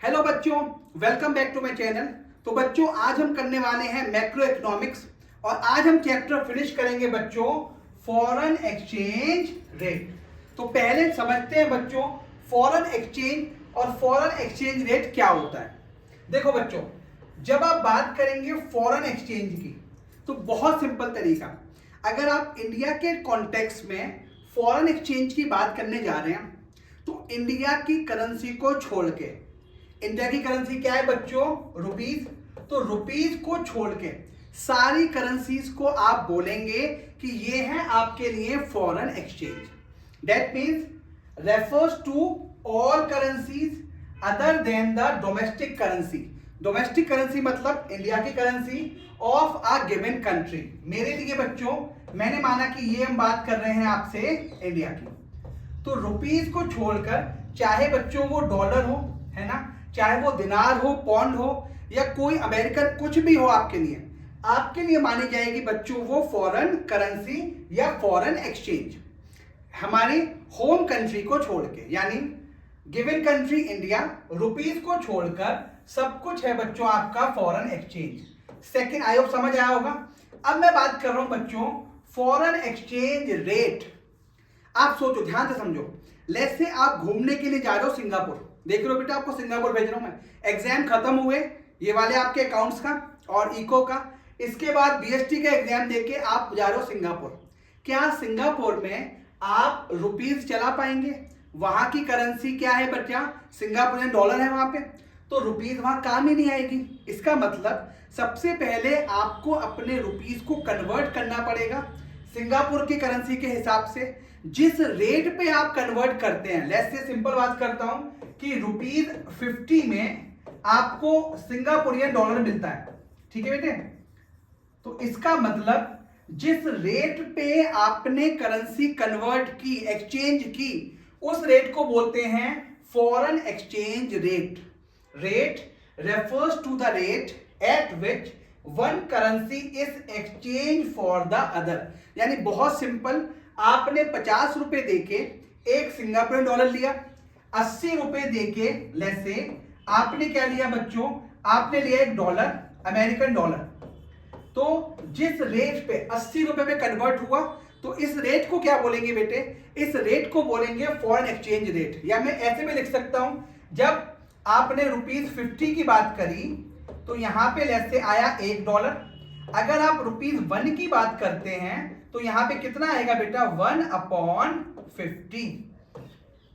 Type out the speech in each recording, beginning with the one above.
Hello बच्चों, welcome back to my channel. तो बच्चों आज हम करने वाले हैं मैक्रो इकोनॉमिक्स और आज हम चैप्टर फिनिश करेंगे बच्चों फॉरेन एक्सचेंज रेट। तो पहले समझते हैं बच्चों फॉरेन एक्सचेंज और फॉरेन एक्सचेंज रेट क्या होता है। देखो बच्चों, जब आप बात करेंगे फॉरेन एक्सचेंज की तो बहुत सिंपल तरीका, अगर आप इंडिया के कॉन्टेक्स्ट में फॉरेन एक्सचेंज की बात करने जा रहे हैं तो इंडिया की करेंसी को छोड़ के, इंडिया की करेंसी क्या है बच्चों? रुपीज। तो रुपीज को छोड़ के सारी करेंसीज को आप बोलेंगे कि ये है आपके लिए foreign exchange. That means refers to all currencies other than the domestic currency. Domestic currency मतलब इंडिया की currency of a given country. मेरे लिए बच्चों मैंने माना कि ये हम बात कर रहे हैं आपसे इंडिया की, तो रुपीज को छोड़कर चाहे बच्चों वो डॉलर हो, है ना, चाहे वो दिनार हो, पौंड हो या कोई अमेरिकन कुछ भी हो, आपके लिए मानी जाएगी बच्चों वो फॉरेन करेंसी या फॉरेन एक्सचेंज। हमारे होम कंट्री को छोड़ के, यानी गिवन कंट्री इंडिया, रुपीज को छोड़कर सब कुछ है बच्चों आपका foreign exchange. Second, I hope समझ आया होगा। अब मैं बात कर रहा हूं बच्चों फॉरेन एक्सचेंज रेट। आप सोचो, ध्यान से समझो। लेट्स से आप घूमने के लिए जा रहे हो सिंगापुर, देख रहे हो बेटा आपको सिंगापुर भेज रहा हूं मैं। एग्जाम खत्म हुए ये वाले आपके अकाउंट्स का और इको का, इसके बाद बीएसटी का एग्जाम देके आप जा रहे हो सिंगापुर। क्या सिंगापुर में आप रुपीज चला पाएंगे? वहां की करेंसी क्या है बच्चा? सिंगापुरियन डॉलर है वहां पे, तो रुपीज वहां काम ही नहीं आएगी। इसका मतलब सबसे पहले आपको अपने रुपीज को कन्वर्ट करना पड़ेगा सिंगापुर की करेंसी के हिसाब से। जिस रेट पे आप कन्वर्ट करते हैं, लेट्स से सिंपल बात करता हूं कि रुपीज 50 में आपको सिंगापुरियन डॉलर मिलता है, ठीक है बेटे। तो इसका मतलब जिस रेट पे आपने करेंसी कन्वर्ट की, एक्सचेंज की, उस रेट को बोलते हैं foreign exchange rate. Rate refers to the rate at which one currency is exchange for the other. यानी बहुत सिंपल, आपने 50 रुपए देके एक सिंगापुरियन डॉलर लिया, 80 रुपए देके लेट्स से आपने क्या लिया बच्चों? आपने लिया एक डॉलर, अमेरिकन डॉलर। तो जिस रेट पे 80 रुपए में कन्वर्ट हुआ, तो इस रेट को क्या बोलेंगे बेटे? इस रेट को बोलेंगे फॉरेन एक्सचेंज रेट। या मैं ऐसे भी लिख सकता हूं, जब आपने रुपीज 50 की बात करी तो यहां पे लेट्स से आया $1। अगर आप रुपीज 1 की बात करते हैं तो यहां पे कितना आएगा बेटा? 1/50।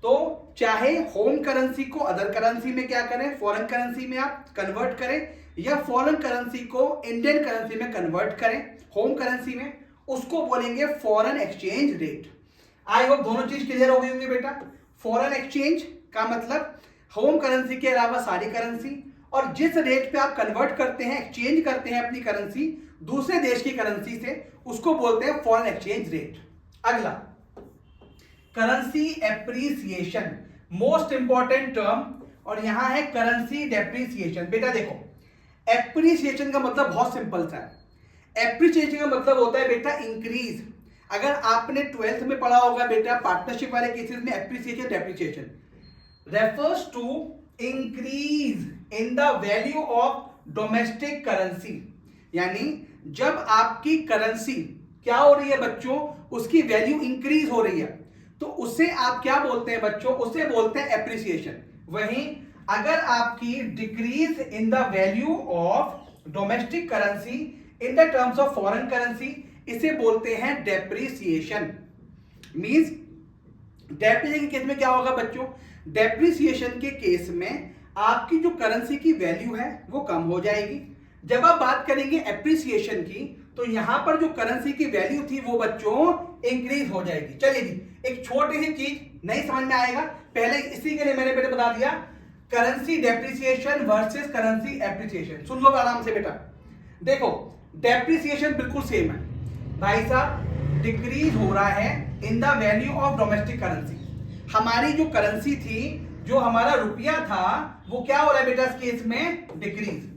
तो चाहे होम करेंसी को अदर करेंसी में क्या करें, फॉरेन करेंसी में आप कन्वर्ट करें, या फॉरेन करेंसी को इंडियन करेंसी में कन्वर्ट करें होम करेंसी में, उसको बोलेंगे foreign exchange rate. I hope दोनों चीज क्लियर हो गई होंगी बेटा। फॉरेन एक्सचेंज का मतलब होम करेंसी के अलावा सारी करेंसी, और जिस रेट पे आप कन्वर्ट करते हैं, एक्सचेंज करते हैं अपनी करेंसी दूसरे देश की करेंसी से, उसको बोलते हैं फॉरेन एक्सचेंज रेट। अगला, currency appreciation, most important term, और यहां है करेंसी डेप्रिसिएशन। बेटा देखो, एप्रिसिएशन का मतलब बहुत सिंपल सा है। एप्रिसिएशन का मतलब होता है बेटा इंक्रीज। अगर आपने 12th में पढ़ा होगा बेटा पार्टनरशिप वाले केसेस में, appreciation depreciation refers to increase in the value of domestic currency. यानी जब आपकी करेंसी क्या हो रही है बच्चों? उसकी वैल्यू इंक्रीज हो रही है, तो उसे आप क्या बोलते हैं बच्चों? उसे बोलते हैं एप्रिसिएशन। वहीं अगर आपकी decrease in the value of domestic currency in the terms of foreign currency, इसे बोलते हैं डेप्रिसिएशन। मींस डेप्रिसिएशन के केस में क्या होगा बच्चों? डेप्रिसिएशन के केस में आपकी जो करेंसी की वैल्यू है वो कम हो जाएगी। जब आप बात करेंगे एप्रिसिएशन की, तो यहां पर जो करेंसी की वैल्यू थी वो बच्चों इंक्रीज हो जाएगी। चलिए जी, एक छोटी सी चीज नहीं समझ में आएगा, पहले इसी के लिए मैंने बेटा बता दिया, currency depreciation versus currency appreciation. सुन लो आराम से बेटा। देखो, डेप्रिसिएशन बिल्कुल सेम है भाई साहब, डिक्रीज हो रहा है इन the value of domestic currency. हमारी जो करेंसी थी, जो हमारा रुपया था, वो क्या हो रहा है बेटा इस केस में? डिक्रीज।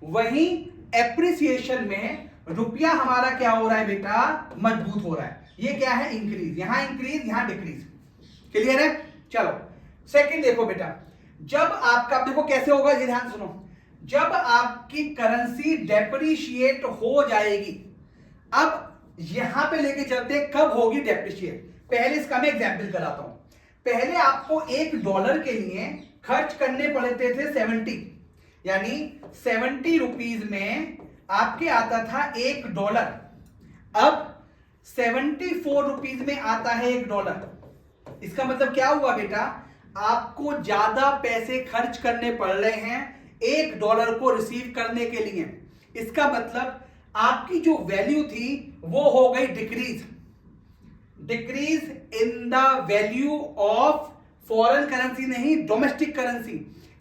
वहीं एप्रिसिएशन में रुपया हमारा क्या हो रहा है बेटा? मजबूत हो रहा है। ये क्या है? इंक्रीज। यहां इंक्रीज, यहां डिक्रीज। क्लियर है? चलो सेकंड देखो बेटा, जब आपका, देखो कैसे होगा, ये ध्यान सुनो, जब आपकी करेंसी डेप्रिशिएट हो जाएगी, अब यहां पे लेके चलते हैं कब होगी डेप्रिशिएट। पहले इसका मैं एग्जांपल कराता हूं। पहले आपको $1 के लिए खर्च करने पड़ते थे 70, यानी 70 रुपीज में आपके आता था $1। अब 74 रुपीज में आता है $1। इसका मतलब क्या हुआ बेटा, आपको ज्यादा पैसे खर्च करने पड़ रहे हैं $1 को रिसीव करने के लिए। इसका मतलब आपकी जो वैल्यू थी वो हो गई decrease in the value of foreign currency, नहीं domestic currency,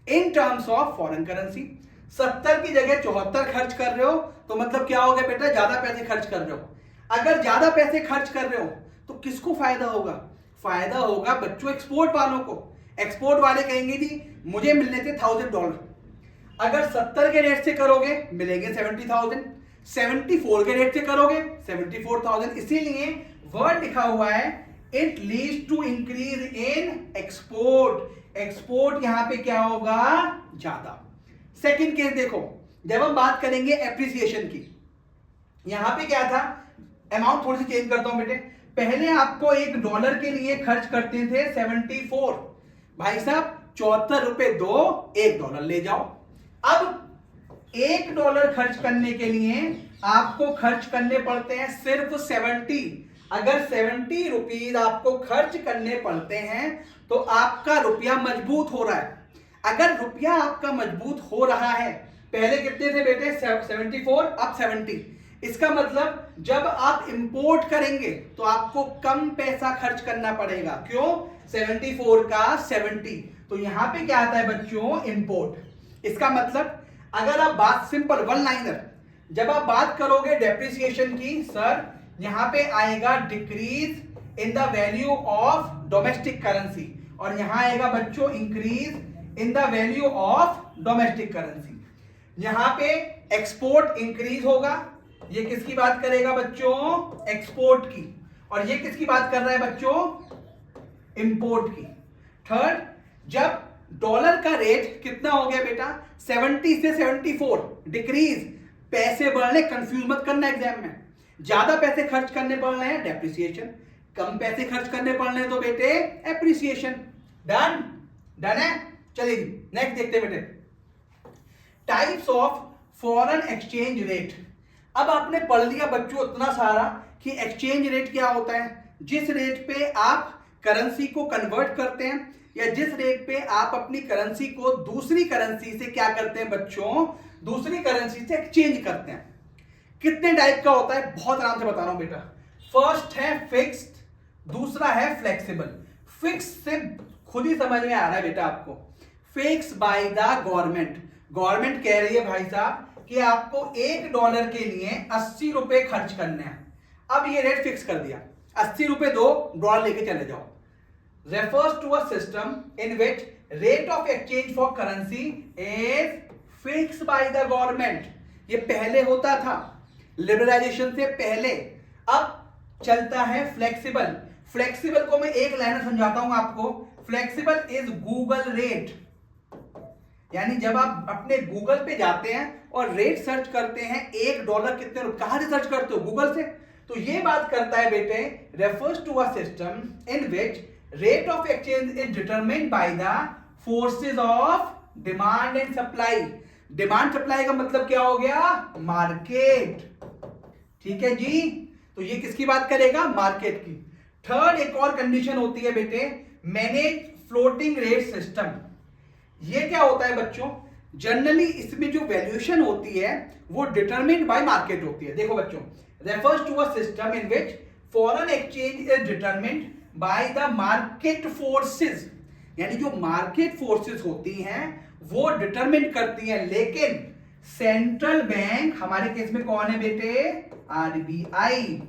in terms of foreign currency. 70 की जगह 74 खर्च कर रहे हो, तो मतलब क्या हो गया बेटा, ज्यादा पैसे खर्च कर रहे हो। अगर ज्यादा पैसे खर्च कर रहे हो तो किसको फायदा होगा, फायदा होगा बच्चों एक्सपोर्ट वालों को। एक्सपोर्ट वाले कहेंगे जी मुझे मिलने थे $1000, अगर 70 के रेट से करोगे मिलेंगे 70,000, 74 के रेट से करोगे 74,000। इसीलिए वर्ड लिखा हुआ है it leads to increase in export. Export यहां पे क्या होगा, ज्यादा। सेकंड केस देखो, जब हम बात करेंगे एप्रिसिएशन की, यहां पे क्या था, अमाउंट थोड़ी सी चेंज करता हूं बेटे। पहले आपको $1 के लिए खर्च करते थे 74, भाई साहब 74 रुपए दो, $1 ले जाओ। अब $1 खर्च करने के लिए आपको खर्च करने पड़ते हैं सिर्फ 70। अगर 70 रुपीज आपको खर्च करने पड़ते हैं तो आपका रुपया मजबूत हो रहा है। अगर रुपया आपका मजबूत हो रहा है, पहले कितने थे बेटे 74, अब 70, इसका मतलब जब आप इंपोर्ट करेंगे तो आपको कम पैसा खर्च करना पड़ेगा। क्यों, 74 का 70, तो यहां पे क्या आता है बच्चों, इंपोर्ट। इसका मतलब अगर आप बात सिंपल वन लाइनर, जब आप बात करोगे डेप्रिसिएशन की, सर यहां पे आएगा decrease in the value of domestic currency, और यहां आएगा बच्चों increase in the value of domestic currency. यहां पे एक्सपोर्ट इंक्रीज होगा, ये किसकी बात करेगा बच्चों, एक्सपोर्ट की, और ये किसकी बात कर रहा है बच्चों, इंपोर्ट की। थर्ड, जब डॉलर का रेट कितना हो गया बेटा, 70 से 74 डिक्रीज, पैसे बढ़ रहे, कंफ्यूज मत करना एग्जाम में, ज्यादा पैसे खर्च करने पड़ रहे हैं डेप्रिसिएशन, कम पैसे खर्च करने पड़ रहे हैं तो बेटे एप्रिसिएशन। डन, डन है। चलिए नेक्स्ट देखते हैं बेटे, types of foreign exchange rate. अब आपने पढ़ लिया बच्चों इतना सारा कि एक्सचेंज रेट क्या होता है, जिस रेट पे आप करेंसी को कन्वर्ट करते हैं, या जिस रेट पे आप अपनी करेंसी को दूसरी करेंसी से क्या करते हैं बच्चों, दूसरी करेंसी से एक्सचेंज करते हैं। कितने टाइप का होता है, बहुत आराम से बता रहा हूं बेटा। फर्स्ट है फिक्स्ड, दूसरा है फ्लेक्सिबल। फिक्स से खुद ही समझ में आ रहा है बेटा आपको, fix by the government. Government कह रही है भाई साहब कि आपको $1 के लिए 80 रुपए खर्च करने हैं, अब ये रेट फिक्स कर दिया, 80 रुपए दो, $1 लेके चले जाओ। refers to a system in which rate of exchange for currency is fixed by the government। ये पहले होता था लिबरलाइजेशन से पहले, अब चलता है फ्लेक्सिबल। फ्लेक्सिबल को मैं एक लाइन में समझाता हूं आपको, फ्लेक्सिबल इज गूगल रेट, यानी जब आप अपने गूगल पे जाते हैं और रेट सर्च करते हैं $1 कितने रुपए, कहां से सर्च करते हो, गूगल से, तो ये बात करता है बेटे refers to a system in which rate of exchange is determined by the forces of demand and supply। Demand supply का मतलब क्या हो गया, मार्केट। ठीक है जी, तो ये किसकी बात करेगा, मार्केट की। थर्ड एक और कंडीशन होती है बेटे, मैनेज फ्लोटिंग रेट सिस्टम। ये क्या होता है बच्चों, जनरली इसमें जो वैल्यूएशन होती है वो डिटरमिन्ड बाय मार्केट होती है। देखो बच्चों, refers to a system in which foreign exchange is determined by the market forces, यानी जो मार्केट फोर्सेस होती हैं वो डिटरमिन करती हैं, लेकिन सेंट्रल बैंक हमारे केस में कौन है बेटे, RBI.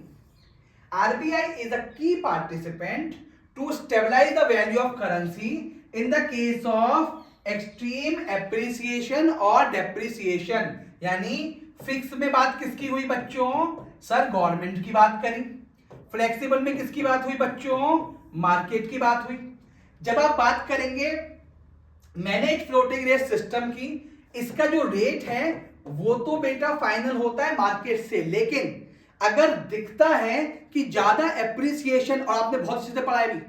RBI is a key participant to stabilise the value of currency in the case of extreme appreciation और डेप्रिसिएशन। यानी फिक्स में बात किसकी हुई बच्चों, सर गवर्नमेंट की बात करी। फ्लेक्सिबल में किसकी बात हुई बच्चों, मार्केट की बात हुई। जब आप बात करेंगे मैनेज फ्लोटिंग रेट सिस्टम की इसका जो रेट है वो तो बेटा फाइनल होता है मार्केट से, लेकिन अगर दिखता है कि ज्यादा एप्रिसिएशन, और आपने बहुत अच्छे से पढ़ा है भी,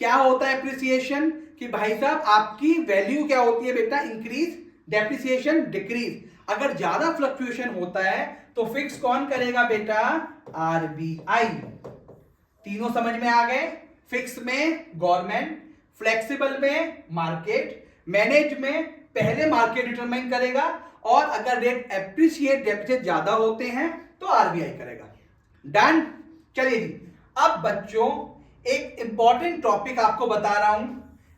क्या होता है एप्रिसिएशन, कि भाई साहब आपकी वैल्यू क्या होती है बेटा, इंक्रीज, डेप्रिसिएशन डिक्रीज। अगर ज्यादा फ्लक्चुएशन होता है तो फिक्स कौन करेगा बेटा, आरबीआई। तीनों समझ में आ गए, फिक्स में गवर्नमेंट, फ्लेक्सिबल में मार्केट, मैनेज में पहले मार्केट डिटरमाइन करेगा, और अगर रेट एप्रिशिएट डेप्रिसिएट ज्यादा होते हैं तो आरबीआई करेगा। डन। चलिए जी, अब बच्चों एक इंपॉर्टेंट टॉपिक आपको बता रहा हूं,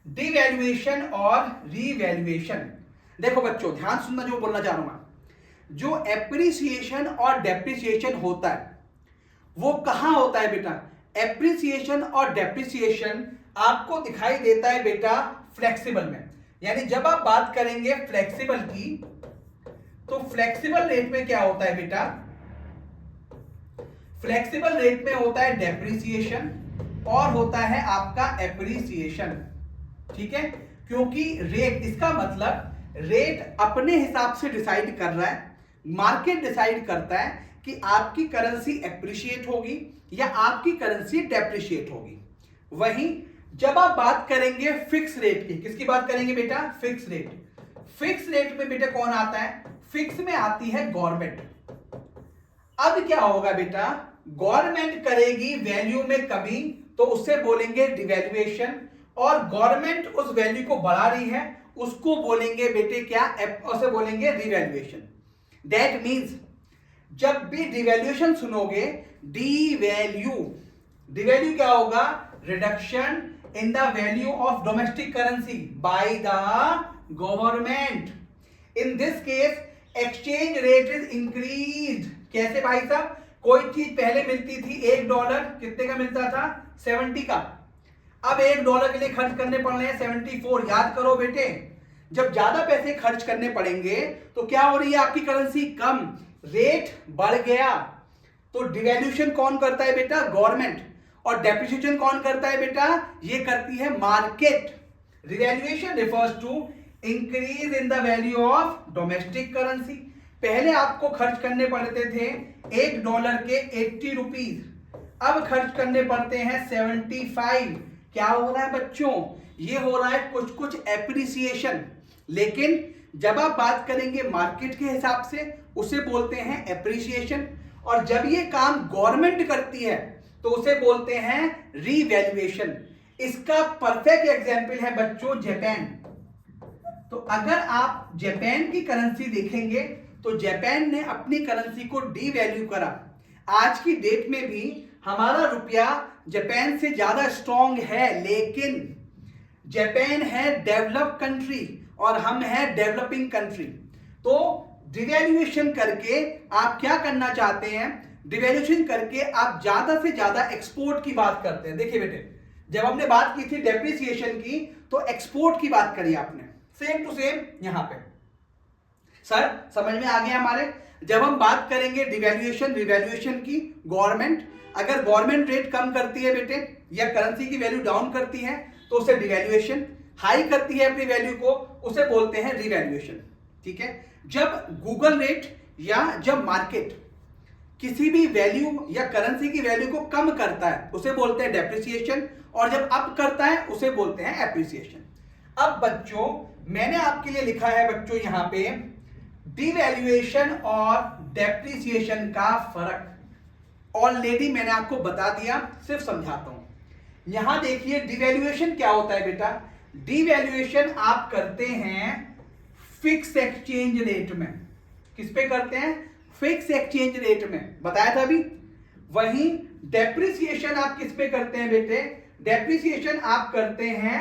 डिवैल्यूएशन और रीवैल्यूएशन। देखो बच्चों ध्यान सुनना जो बोलना चाह रहा हूं मैं। जो एप्रिसिएशन और डेप्रिसिएशन होता है वो कहां होता है बेटा, एप्रिसिएशन और डेप्रिसिएशन आपको दिखाई देता है बेटा फ्लेक्सिबल में। यानी जब आप बात करेंगे फ्लेक्सिबल की, तो फ्लेक्सिबल रेट में क्या होता है बेटा, फ्लेक्सिबल रेट में होता है डेप्रिसिएशन और होता है आपका एप्रिसिएशन। ठीक है, क्योंकि रेट, इसका मतलब रेट अपने हिसाब से डिसाइड कर रहा है, मार्केट डिसाइड करता है कि आपकी करेंसी एप्रिशिएट होगी या आपकी करेंसी डेप्रिशिएट होगी। वहीं जब आप बात करेंगे फिक्स रेट की, किसकी बात करेंगे बेटा, फिक्स रेट। फिक्स रेट में बेटा कौन आता है, फिक्स में आती है गवर्नमेंट। अब क्या होगा बेटा, गवर्नमेंट करेगी वैल्यू में कमी तो उससे बोलेंगे डिवैल्यूएशन, और गवर्नमेंट उस वैल्यू को बढ़ा रही है उसको बोलेंगे बेटे क्या, उसे बोलेंगे रिवैल्यूएशन। दैट मींस जब भी डिवैल्यूएशन सुनोगे, डिवैल्यू, डिवैल्यू क्या होगा, reduction in the value of domestic currency by the government. In this case exchange rate is increase. कैसे भाई साहब, कोई चीज पहले मिलती थी $1, कितने का मिलता था, 70 का, अब $1 के लिए खर्च करने पड़ रहे हैं 74। याद करो बेटे, जब ज्यादा पैसे खर्च करने पड़ेंगे तो क्या हो रही है, आपकी करेंसी कम, रेट बढ़ गया। तो डिवैल्यूएशन कौन करता है बेटा, गवर्नमेंट, और डेप्रिसिएशन कौन करता है बेटा, ये करती है market. Revaluation refers to increase in the value of domestic currency. पहले आपको खर्च करने पड़ते थे $1 के 80 रुपीज, अब खर्च करने पड़ते हैं 75। क्या हो रहा है बच्चों, ये हो रहा है कुछ कुछ एप्रिसिएशन। लेकिन जब आप बात करेंगे मार्केट के हिसाब से उसे बोलते हैं एप्रिसिएशन, और जब ये काम गवर्नमेंट करती है तो उसे बोलते हैं रीवैल्यूएशन। इसका परफेक्ट एग्जांपल है बच्चों जापान। तो अगर आप जापान की करेंसी देखेंगे तो जापान ने अपनी करेंसी को डीवैल्यू करा। आज की डेट में भी हमारा रुपया जापान से ज्यादा स्ट्रांग है, लेकिन जापान है डेवलप कंट्री और हम हैं डेवलपिंग कंट्री। तो डिवैल्यूएशन करके आप क्या करना चाहते हैं, डिवैल्यूएशन करके आप ज्यादा से ज्यादा एक्सपोर्ट की बात करते हैं। देखिए बेटे, जब हमने बात की थी डेप्रिसिएशन की तो एक्सपोर्ट की बात करी आपने, सेम टू सेम यहां पे। सर समझ में आ गया हमारे, जब हम बात करेंगे डिवैल्यूएशन रिवैल्यूएशन की, गवर्नमेंट अगर गवर्नमेंट रेट कम करती है बेटे या करेंसी की वैल्यू डाउन करती है तो उसे डिवैल्यूएशन, हाई करती है अपनी वैल्यू को उसे बोलते हैं रिवैल्यूएशन। ठीक है, जब गूगल रेट या जब मार्केट किसी भी वैल्यू या करेंसी की वैल्यू को कम करता है उसे बोलते हैं डेप्रिसिएशन, और जब अप करता है उसे बोलते हैं एप्रिसिएशन। अब बच्चों मैंने आपके लिए लिखा है बच्चों यहां पे डिवैल्यूएशन और डेप्रिसिएशन का फर्क ऑलरेडी मैंने आपको बता दिया, सिर्फ समझाता हूं। यहां देखिए डिवैल्यूएशन क्या होता है बेटा, डिवैल्यूएशन आप करते हैं फिक्स एक्सचेंज रेट में। किस पे करते हैं, फिक्स एक्सचेंज रेट में, बताया था अभी। वहीं डेप्रिसिएशन आप किस पे करते हैं बेटे, डेप्रिसिएशन आप करते हैं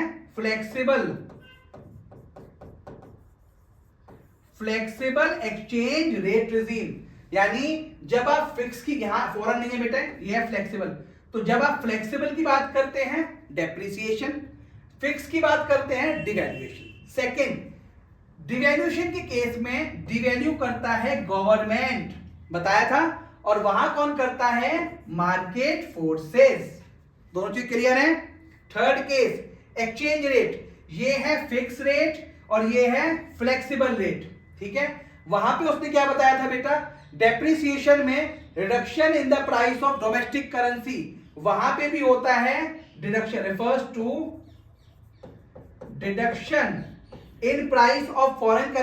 फ्लेक्सिबल एक्सचेंज रेट रिजीम। यानी जब आप फिक्स की, यहां फॉरन नहीं है बेटा, ये है फ्लेक्सिबल, तो जब आप फ्लेक्सिबल की बात करते हैं डेप्रिसिएशन, फिक्स की बात करते हैं डिवैल्यूएशन। सेकंड, डिवैल्यूएशन के केस में डिवैल्यू करता है गवर्नमेंट, बताया था, और वहां कौन करता है, मार्केट फोर्सेस। दोनों चीज क्लियर है। थर्ड केस एक्सचेंज रेट, ये है फिक्स रेट और ये है फ्लेक्सिबल रेट, ठीक है। वहां पे उसने क्या बताया था बेटा, डेप्रिसिएशन में reduction in the price of domestic currency, वहां पे भी होता है deduction, refers to deduction in price of foreign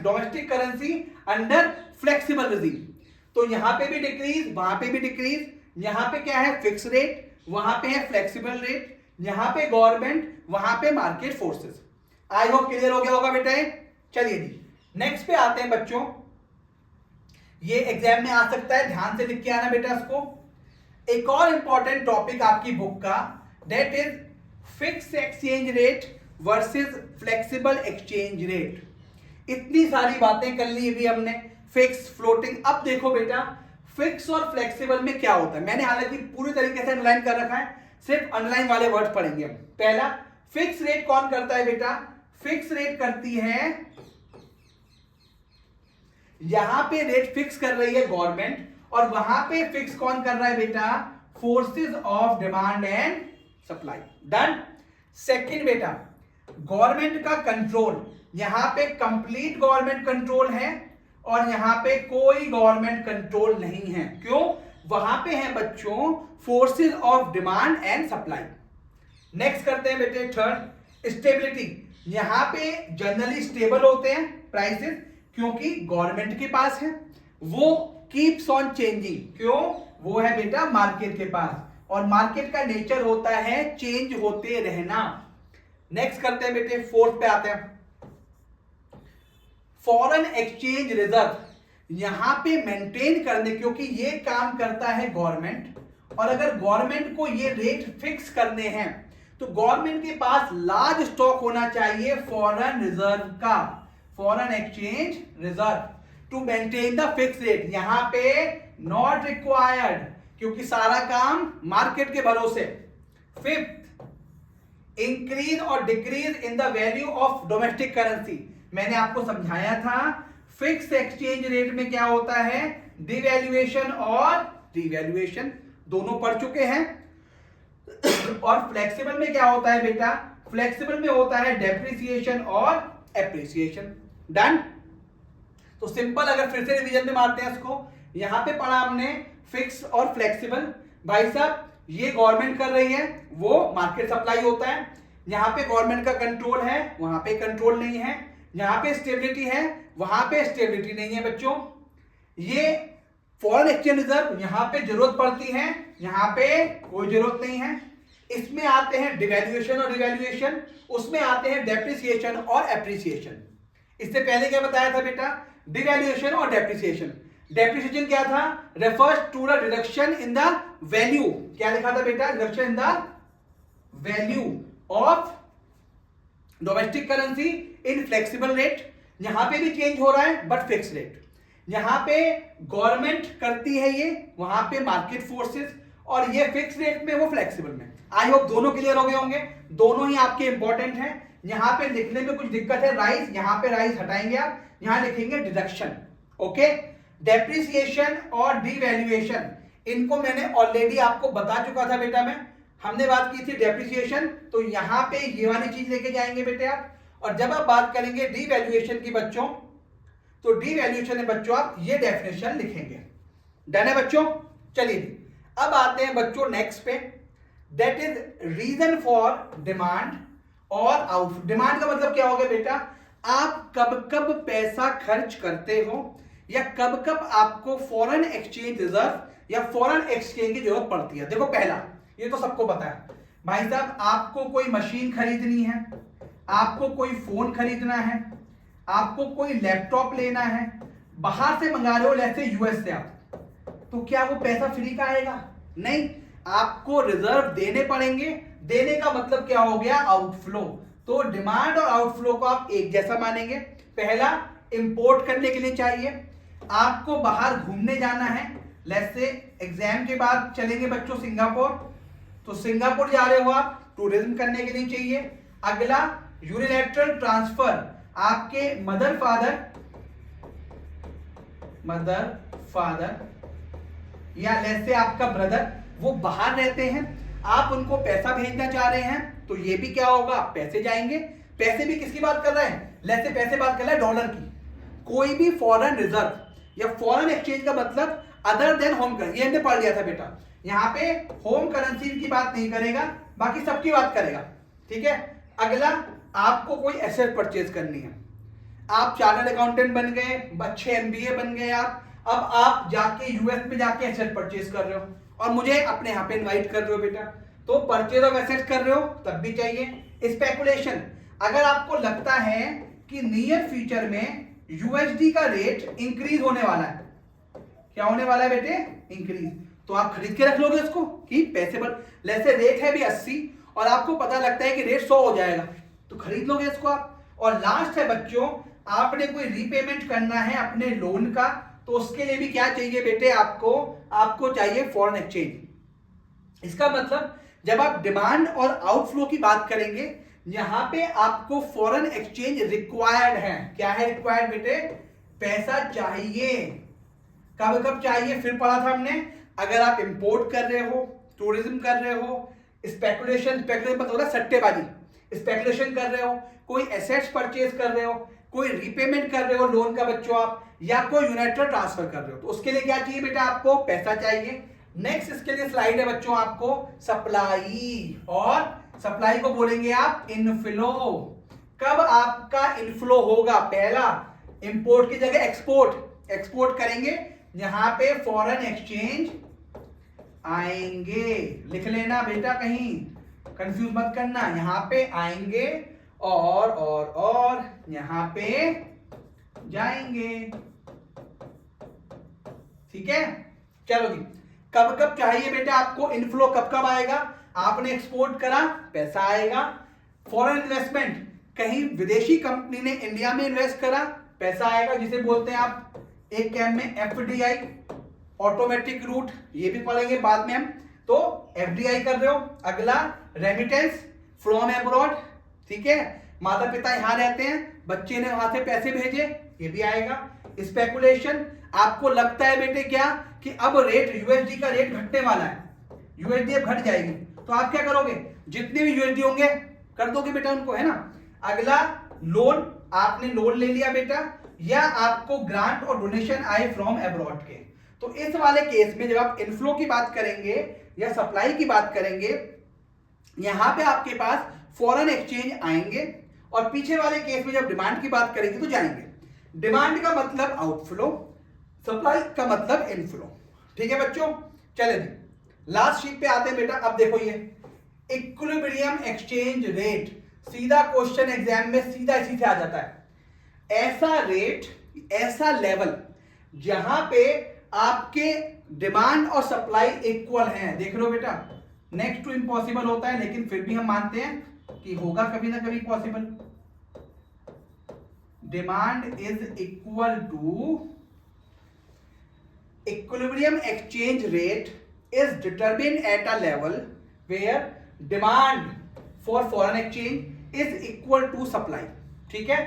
domestic currency under flexible regime. तो यहां पे भी डिक्रीज, वहां पे भी डिक्रीज, यहां पे क्या है फिक्स रेट, वहां पे है फ्लेक्सिबल रेट, यहां पे गवर्नमेंट, वहां पे market forces. I hope clear हो गया होगा बेटा। चलिए जी नेक्स्ट पे आते हैं बच्चों, ये एग्जाम में आ सकता है, ध्यान से लिख के आना बेटा इसको। एक और इंपॉर्टेंट टॉपिक आपकी बुक का, that is fix exchange rate versus flexible exchange rate. इतनी सारी बातें कर ली अभी हमने, फिक्स फ्लोटिंग। अब देखो बेटा फिक्स और फ्लेक्सिबल में क्या होता है, मैंने हालांकि पूरी तरीके से अंडरलाइन कर रखा है, सिर्फ अंडरलाइन वाले वर्ड पढ़ेंगे हम। पहला, फिक्स रेट कौन करता है बेटा, फिक्स रेट करती है, यहां पे रेट फिक्स कर रही है गवर्नमेंट, और वहां पे फिक्स कौन कर रहा है बेटा, forces of demand and supply. Done. Second बेटा, गवर्नमेंट का कंट्रोल, यहां पे कंप्लीट गवर्नमेंट कंट्रोल है और यहां पे कोई गवर्नमेंट कंट्रोल नहीं है। क्यों, वहां पे है बच्चों forces of demand and supply. Next करते हैं बेटे थर्ड, स्टेबिलिटी, यहां पे जनरली स्टेबल होते हैं प्राइसेस क्योंकि गवर्नमेंट के पास है, वो कीप्स ऑन चेंजिंग, क्यों, वो है बेटा मार्केट के पास, और मार्केट का नेचर होता है चेंज होते रहना। नेक्स्ट करते हैं बेटे फोर्थ पे आते हैं, फॉरेन एक्सचेंज रिजर्व, यहां पे मेंटेन करने, क्योंकि ये काम करता है गवर्नमेंट, और अगर गवर्नमेंट को ये रेट फिक्स करने हैं तो गवर्नमेंट के पास लार्ज स्टॉक होना चाहिए फॉरेन रिजर्व का, foreign exchange reserve, to maintain the fix rate. यहां पे नॉट रिक्वायर्ड, क्योंकि सारा काम मार्केट के भरोसे। फिफ्थ, इंक्रीज और decrease in the value of domestic currency, मैंने आपको समझाया था फिक्स एक्सचेंज रेट में क्या होता है, डिवैल्यूएशन और रिवैल्यूएशन, दोनों पढ़ चुके हैं। और फ्लेक्सिबल में क्या होता है बेटा, फ्लेक्सिबल में होता है डेप्रिसिएशन और एप्रिसिएशन। डन। तो सिंपल, अगर फिर से रिवीजन में मारते हैं इसको, यहां पे पढ़ा हमने फिक्स और फ्लेक्सिबल, भाई साहब ये गवर्नमेंट कर रही है, वो मार्केट सप्लाई होता है, यहां पे गवर्नमेंट का कंट्रोल है, वहां पे कंट्रोल नहीं है, यहां पे स्टेबिलिटी है, वहां पे स्टेबिलिटी नहीं है बच्चों। ये फॉरेन एक्सचेंज रिजर्व, यहां पे जरूरत पड़ती है, यहां पे कोई जरूरत नहीं है। इसमें आते हैं डिवैल्यूएशन और रिवैल्यूएशन, उसमें आते हैं डेप्रिसिएशन और एप्रिसिएशन। इससे पहले क्या बताया था बेटा, डिवैल्यूएशन और डेप्रिसिएशन। डेप्रिसिएशन क्या था, refers to the reduction in the value, क्या लिखा था बेटा, reduction in the value of domestic currency in flexible rate, यहां पे भी चेंज हो रहा है बट फिक्स रेट, यहां पे गवर्नमेंट करती है ये, वहां पे मार्केट फोर्सेस, और ये फिक्स रेट में, वो फ्लेक्सिबल में। आई होप दोनों क्लियर हो गए होंगे, दोनों ही आपके इंपॉर्टेंट हैं। यहां पे लिखने में कुछ दिक्कत है, राइज, यहां पे राइज हटाएंगे आप, यहां लिखेंगे डिडक्शन। ओके, डेप्रिसिएशन और डिवैल्यूएशन, इनको मैंने ऑलरेडी आपको बता चुका था बेटा, मैं हमने बात की थी डेप्रिसिएशन, तो यहां पे ये वाली चीज लेके जाएंगे बेटे आप, और जब आप बात करेंगे डिवैल्यूएशन की बच्चों, तो डिवैल्यूएशन में बच्चों आप ये डेफिनेशन लिखेंगे। डन है बच्चों। चलिए अब आते हैं बच्चों नेक्स्ट पे, that is reason for demand और आउट। डिमांड का मतलब क्या हो गया बेटा, आप कब कब पैसा खर्च करते हो, या कब कब आपको फॉरेन एक्सचेंज रिजर्व या फॉरेन एक्सचेंज की जरूरत पड़ती है। देखो पहला, ये तो सबको पता है भाई साहब, आपको कोई मशीन खरीदनी है, आपको कोई फोन खरीदना है, आपको कोई लैपटॉप लेना है, बाहर से मंगा रहे हो, जैसे यूएस से आप, तो क्या वो पैसा फ्री का आएगा, नहीं, आपको रिजर्व देने पड़ेंगे। देने का मतलब क्या हो गया, आउटफ्लो। तो डिमांड और आउटफ्लो को आप एक जैसा मानेंगे। पहला, इंपोर्ट करने के लिए चाहिए, आपको बाहर घूमने जाना है, जैसे एग्जाम के बाद चलेंगे बच्चों सिंगापुर, तो सिंगापुर जा रहे हो आप, टूरिज्म करने के लिए चाहिए। अगला, यूनिलैटरल ट्रांसफर, आपके मदर फादर या जैसे आपका ब्रदर, वो बाहर रहते हैं, आप उनको पैसा भेजना चाह रहे हैं, तो ये भी क्या होगा, पैसे जाएंगे। पैसे भी किसकी बात कर रहे हैं, लेट्स से पैसे बात कर रहा है डॉलर की, कोई भी फॉरेन रिजर्व या फॉरेन एक्सचेंज का मतलब अदर देन होम करेंसी, ये हमने पढ़ लिया था बेटा। यहाँ पे होम करेंसी की बात नहीं करेगा, बाकी सबकी बात करेगा, ठीक है। अगला, आपको कोई एसेट परचेज करनी है, आप चार्टर्ड अकाउंटेंट बन गए, अच्छे एमबीए बन गए आप, अब आप जाके यूएस में जाके एसेट परचेज कर रहे हो और मुझे अपने यहाँ पे इनवाइट कर रहे हो बेटा, तो परचेज ऑफ एसेट कर रहे हो तब भी चाहिए। स्पेकुलेशन, अगर आपको लगता है कि नियर फ्यूचर में यूएसडी का रेट इंक्रीज होने वाला है, क्या होने वाला है बेटे, इंक्रीज, तो आप खरीद के रख लोगे उसको कि पैसे पर, जैसे रेट है भी 80 और आपको पता लगता है कि रेट 100 हो जाएगा तो खरीद लोगे इसको आप। और लास्ट है बच्चों, आपने कोई रीपेमेंट करना है अपने लोन का, तो उसके लिए भी क्या चाहिए बेटे, आपको चाहिए फॉरेन एक्सचेंज। इसका मतलब जब आप डिमांड और आउटफ्लो की बात करेंगे, यहां पे आपको फॉरेन एक्सचेंज रिक्वायर्ड है। क्या है रिक्वायर्ड बेटे, पैसा चाहिए। कब कब चाहिए, फिर पढ़ा था हमने, अगर आप इंपोर्ट कर रहे हो, टूरिज्म कर रहे हो, स्पेकुलेशन मतलब होता है सट्टेबाजी, स्पेकुलेशन कर रहे हो, कोई एसेट्स परचेज कर रहे हो, कोई रीपेमेंट कर रहे हो लोन का बच्चों आप, या कोई यूनाइटेड ट्रांसफर कर रहे हो, तो उसके लिए क्या चाहिए बेटा, आपको पैसा चाहिए। नेक्स्ट इसके लिए स्लाइड है बच्चों, आपको सप्लाई, और सप्लाई को बोलेंगे आप इनफ्लो। कब आपका इनफ्लो होगा, पहला इंपोर्ट की जगह एक्सपोर्ट करेंगे, यहां पे फॉरेन एक्सचेंज आएंगे, लिख लेना बेटा, कहीं कंफ्यूज मत करना, यहां पे आएंगे और यहां पे जाएंगे, ठीक है। चलो जी, कब कब चाहिए बेटा आपको इनफ्लो, कब कब आएगा, आपने एक्सपोर्ट करा पैसा आएगा। फॉरेन इन्वेस्टमेंट, कहीं विदेशी कंपनी ने इंडिया में इन्वेस्ट करा, पैसा आएगा, जिसे बोलते हैं आप एक कैम में एफडीआई, ऑटोमेटिक रूट, ये भी पढ़ेंगे बाद में हम, तो एफडीआई कर रहे हो। अगला रेमिटेंस फ्रॉम अब्रॉड, ठीक है, माता पिता यहां रहते हैं, बच्चे ने वहां से पैसे भेजे, ये भी आएगा। स्पेकुलेशन, आपको लगता है बेटे क्या कि अब रेट यूएसडी का रेट घटने वाला है, यूएसडी अब घट जाएगी, तो आप क्या करोगे, जितने भी यूएसडी होंगे कर दोगे बेटा उनको, है ना। अगला लोन, आपने लोन ले लिया बेटा, या आपको ग्रांट और डोनेशन आए फ्रॉम अब्रॉड के, तो इस वाले केस में जब आप इनफ्लो की बात करेंगे या सप्लाई की बात करेंगे, यहां पे आपके पास फॉरेन एक्सचेंज आएंगे, और पीछे वाले केस में जब डिमांड की बात करेंगे तो जाएंगे। डिमांड का मतलब आउटफ्लो, सप्लाई का मतलब इनफ्लो, ठीक है बच्चों। चले लास्ट शीट पे आते हैं बेटा। अब देखो ये इक्विलिब्रियम एक्सचेंज रेट, सीधा क्वेश्चन एग्जाम में सीधा इसी से आ जाता है। ऐसा रेट, ऐसा लेवल जहां पे आपके डिमांड और सप्लाई इक्वल हैं, देख लो बेटा, नेक्स्ट टू इम्पॉसिबल होता है, लेकिन फिर भी हम मानते हैं कि होगा कभी ना कभी possible. Demand is equal to, equilibrium exchange rate is determined at a level where demand for foreign exchange is equal to supply, ठीक है।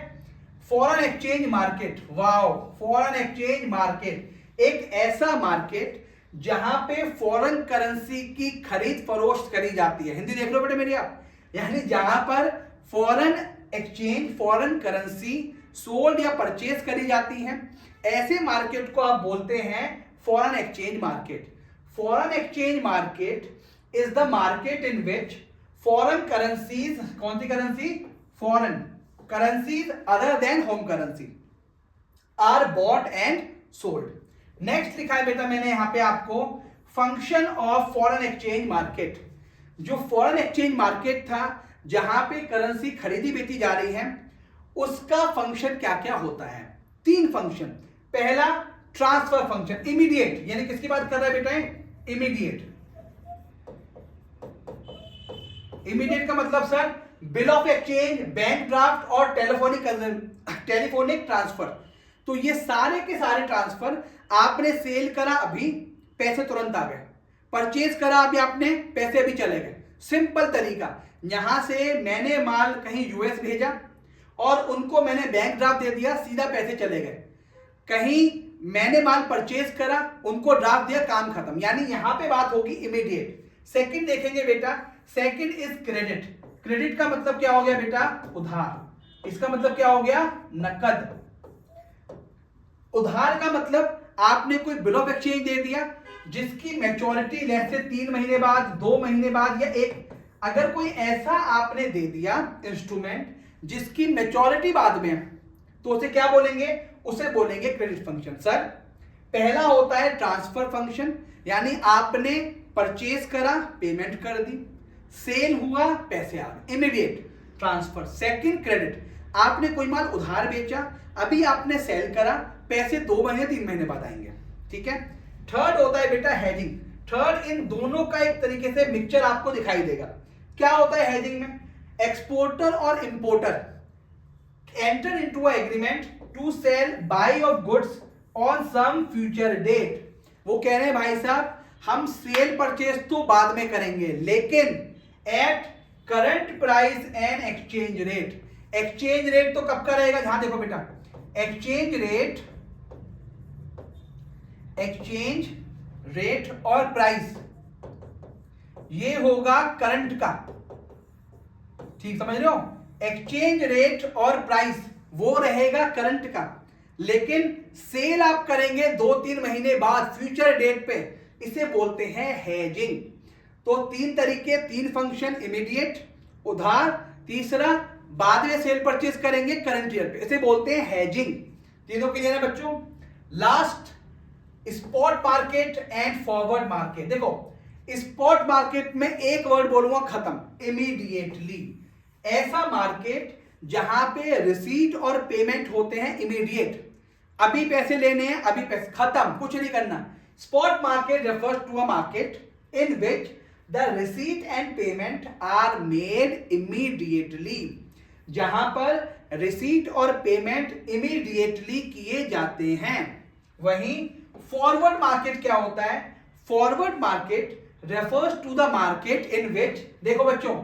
Foreign exchange market, wow, foreign exchange market एक ऐसा मार्केट जहां पे फॉरेन करेंसी की खरीद फरोख्त करी जाती है, हिंदी देख लो बेटे मेरी आप, यानी जहां पर foreign exchange, foreign currency sold या परचेज करी जाती है, ऐसे मार्केट को आप बोलते हैं foreign exchange market. Foreign exchange market is the market in which foreign currencies, कौन सी currency, foreign currencies other than home currency are bought and sold। Next लिखा है बेटा मैंने यहां पे आपको, function of foreign exchange market. जो फॉरेन एक्सचेंज मार्केट था जहां पे करेंसी खरीदी बेची जा रही है, उसका फंक्शन क्या क्या होता है, 3 फंक्शन। पहला ट्रांसफर फंक्शन, इमीडिएट, यानी किसकी बात कर रहा है बेटा, इमीडिएट। इमीडिएट का मतलब sir bill of exchange, bank draft और टेलीफोनिक ट्रांसफर। तो ये सारे के सारे ट्रांसफर, आपने सेल करा अभी पैसे तुरंत आ गए, परचेज करा अभी आपने पैसे अभी चले गए। सिंपल तरीका, यहां से मैंने माल कहीं यूएस भेजा और उनको मैंने बैंक ड्राफ्ट दे दिया, सीधा पैसे चले गए। कहीं मैंने माल परचेज करा, उनको ड्राफ्ट दिया, काम खत्म, यानी यहां पे बात होगी इमीडिएट। सेकंड देखेंगे बेटा, सेकंड इज क्रेडिट। क्रेडिट का मतलब क्या हो गया बेटा, उधार, इसका मतलब क्या हो गया? नकद। उधार का मतलब आपने कोई बिल ऑफ एक्सचेंज दे दिया जिसकी मैच्योरिटी लेस से 3 महीने बाद, 2 महीने बाद या अगर कोई ऐसा आपने दे दिया इंस्ट्रूमेंट जिसकी मैच्योरिटी बाद में, तो उसे क्या बोलेंगे? उसे बोलेंगे क्रेडिट फंक्शन। सर, पहला होता है ट्रांसफर फंक्शन, यानी आपने परचेज करा, पेमेंट कर दी, सेल हुआ, पैसे आ गए, इमीडिएट ट्रांसफर। सेकंड क्रेडिट, आपने कोई माल उधार बेचा, अभी आपने सेल करा, पैसे 2 महीने 3 महीने बाद आएंगे। ठीक है। थर्ड होता है बेटा हेजिंग। थर्ड, इन दोनों का एक तरीके से मिक्सचर आपको दिखाई देगा। क्या होता है हेजिंग में? एक्सपोर्टर और importer enter into a agreement to sell buy of goods on some future date. वो कह रहे हैं भाई साहब, हम सेल परचेज तो बाद में करेंगे, लेकिन at current price and exchange rate. Exchange rate तो कब का रहेगा? जहां देखो बेटा, एक्सचेंज रेट और प्राइस ये होगा करंट का। ठीक समझ रहे हो? एक्सचेंज रेट और प्राइस वो रहेगा करंट का, लेकिन सेल आप करेंगे 2-3 महीने बाद फ्यूचर डेट पे, इसे बोलते हैं हेजिंग। तो 3 तरीके, 3 फंक्शन, इमीडिएट, उधार, तीसरा बाद में सेल परचेज करेंगे करंट ईयर पे, इसे बोलते हैं हेजिंग। तीनों क्लियर है बच्चों? Last, spot market and forward market. देखो, स्पॉट मार्केट में एक वर्ड बोलूंगा खत्म, इमीडिएटली। ऐसा मार्केट जहां पे रिसीट और पेमेंट होते हैं इमीडिएट, अभी पैसे लेने हैं, अभी पैसे, खत्म, कुछ नहीं करना। Spot market refers to a market in which the receipt and payment are made immediately, जहां पर रिसीट और पेमेंट इमीडिएटली किए जाते हैं। वहीं फॉरवर्ड मार्केट क्या होता है? Forward market refers to the market in which, देखो बच्चों,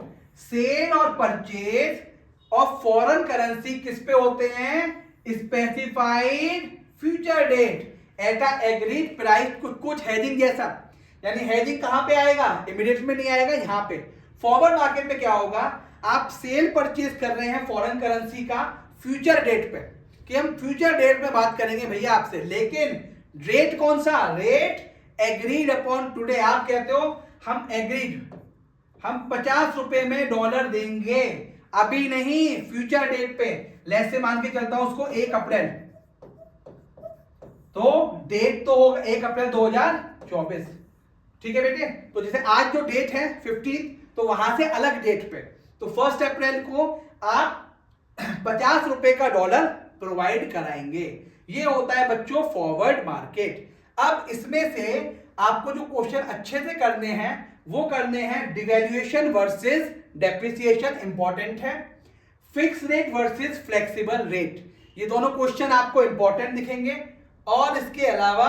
सेल और परचेज ऑफ फॉरेन करेंसी किस पे होते हैं? Specified future date at a agreed price. कुछ हेजिंग जैसा, यानी हेजिंग कहां पे आएगा? इमीडिएट में नहीं आएगा, यहां पे। फॉरवर्ड मार्केट में क्या होगा? आप सेल परचेज कर रहे हैं फॉरेन करेंसी का फ्यूचर डेट पे, कि हम फ्यूचर डेट में बात करेंगे भैया आपसे, लेकिन रेट कौन सा? Rate agreed upon today. आप कहते हो हम एग्रीड, हम 50 रुपए में डॉलर देंगे, अभी नहीं, फ्यूचर डेट पे। लेस से मान के चलता हूं उसको 1 अप्रैल, तो डेट तो होगा 1 अप्रैल 2024। ठीक है बेटे? तो जैसे आज जो डेट है 15, तो वहां से अलग डेट पे, तो 1 अप्रैल को आप 50 रुपए का डॉलर प्रोवाइड कराएंगे। ये होता है बच्चों फॉरवर्ड मार्केट। अब इसमें से आपको जो क्वेश्चन अच्छे से करने हैं वो करने हैं डिवैल्यूएशन वर्सेस डेप्रिसिएशन, इंपॉर्टेंट है। Fix rate versus flexible rate, ये दोनों क्वेश्चन आपको इंपॉर्टेंट दिखेंगे। और इसके अलावा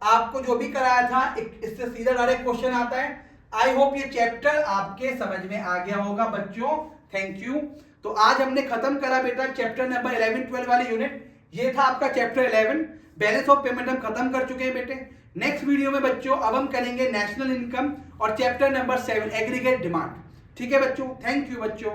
आपको जो भी कराया था इससे सीधा डायरेक्ट क्वेश्चन आता है। आई होप ये चैप्टर आपके समझ में आ गया होगा बच्चों। Thank you. तो आज हमने खत्म करा बेटा चैप्टर नंबर 11-12 वाले यूनिट। ये था आपका चैप्टर 11, बैलेंस ऑफ पेमेंट हम खत्म कर चुके हैं बेटे। नेक्स्ट वीडियो में बच्चों अब हम करेंगे नेशनल इनकम और चैप्टर नंबर 7 एग्रीगेट डिमांड। ठीक है बच्चों? थैंक यू बच्चों।